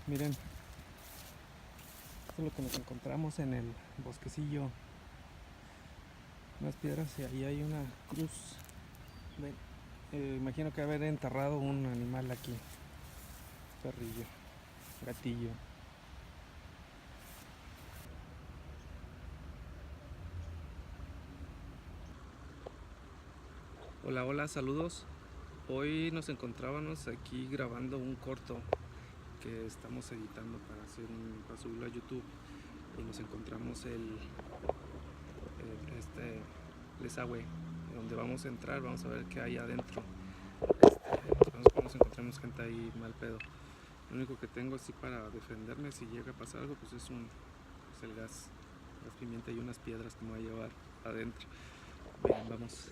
Miren, esto es lo que nos encontramos en el bosquecillo. Unas piedras y ahí hay una cruz. Ven, imagino que haber enterrado un animal aquí. Perrillo, gatillo. Hola, hola, saludos. Hoy nos encontrábamos aquí grabando un corto que estamos editando para subirlo a YouTube, y nos encontramos este desagüe donde vamos a entrar. Vamos a ver qué hay adentro. Nos encontramos gente ahí mal pedo. Lo único que tengo así para defenderme si llega a pasar algo, pues es el gas pimienta y unas piedras que me voy a llevar adentro. Bien, vamos.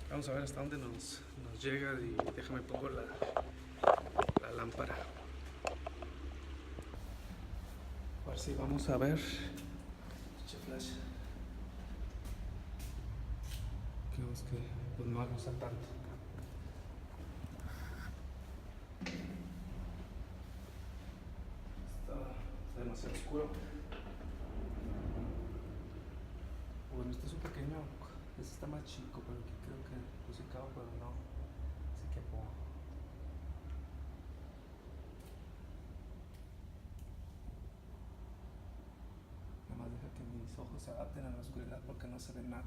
Vamos a ver hasta dónde nos llega, y déjame pongo la lámpara. A ver si vamos a ver. Flash. Que pues no alusa tanto. Está demasiado oscuro. Bueno, este es un pequeño. Este está más chico, pero aquí creo que puse cabo, pero no. Así que puedo. Nada más deja que mis ojos se adapten a la oscuridad porque no se ve nada.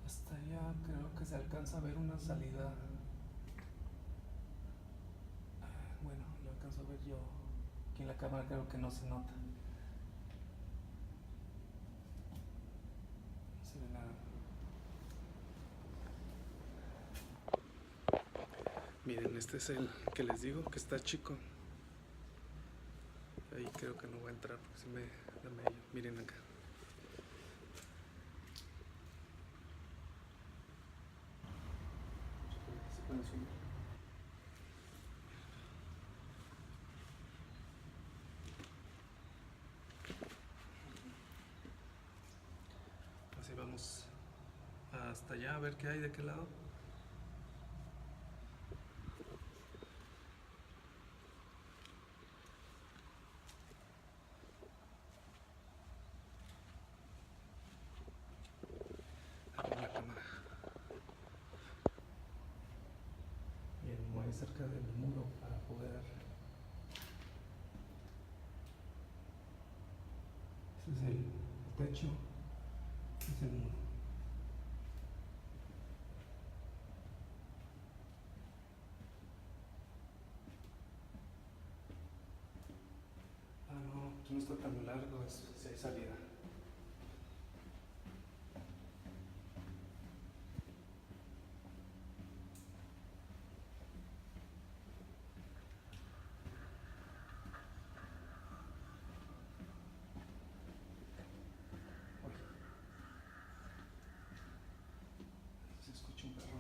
Hasta allá creo que se alcanza a ver una salida. Bueno, lo alcanzo a ver yo. Aquí en la cámara creo que no se nota. No se ve nada. Miren, este es el que les digo que está chico. Ahí creo que no voy a entrar porque si me da medio. Miren acá. Se pueden subir. Así vamos hasta allá a ver qué hay de qué lado. La cámara. Bien, muy cerca del muro para poder. Este es el techo. Este es el muro. Ah, no, no está tan largo, si hay salida. Se escucha un perro.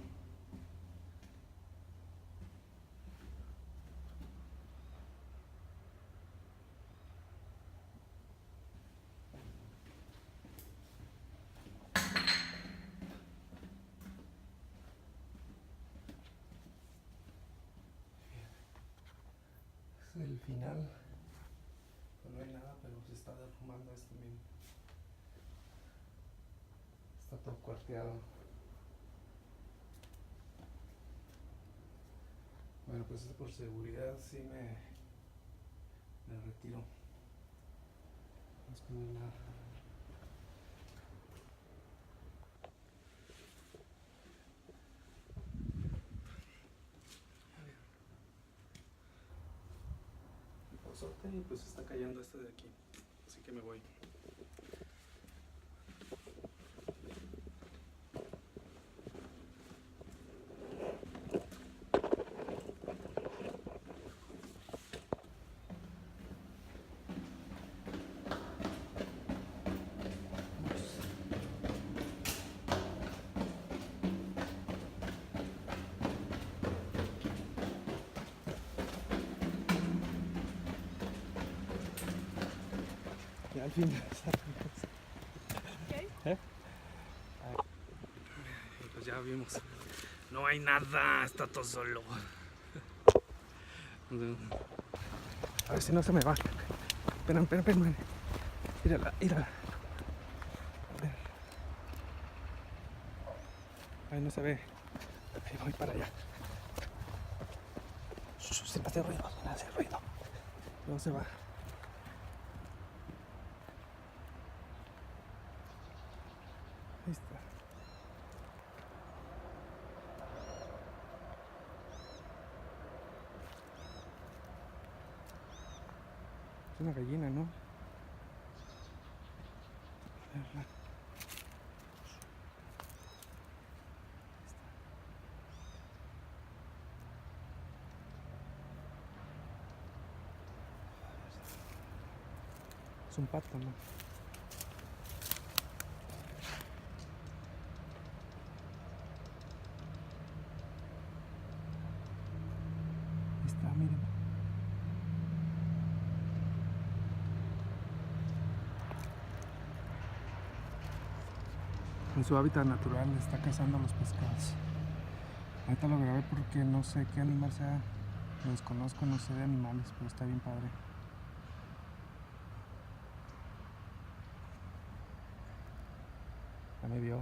Es el final. Pues no hay nada, pero se está derrumbando esto también. Está todo cuarteado. Bueno, pues por seguridad sí me retiro. No es que no hay nada. Y pues está cayendo este de aquí, así que me voy. delfines. ¿Qué? Pues ya vimos. No hay nada, está todo solo. A ver si no se me va. Espera. Mírala. A ver. Ahí no se ve. Ahí voy para allá. Sin hacer ruido. No se va. Ahí está. Es una gallina, ¿no? Es un pato, ¿no? Ahí está, miren. En su hábitat natural está cazando los pescados. Ahorita lo grabé porque no sé qué animal sea. Lo desconozco, no sé de animales, pero está bien padre. Ya me vio.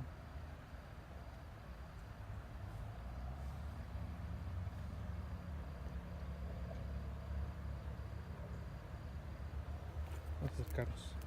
Vamos a acercarnos.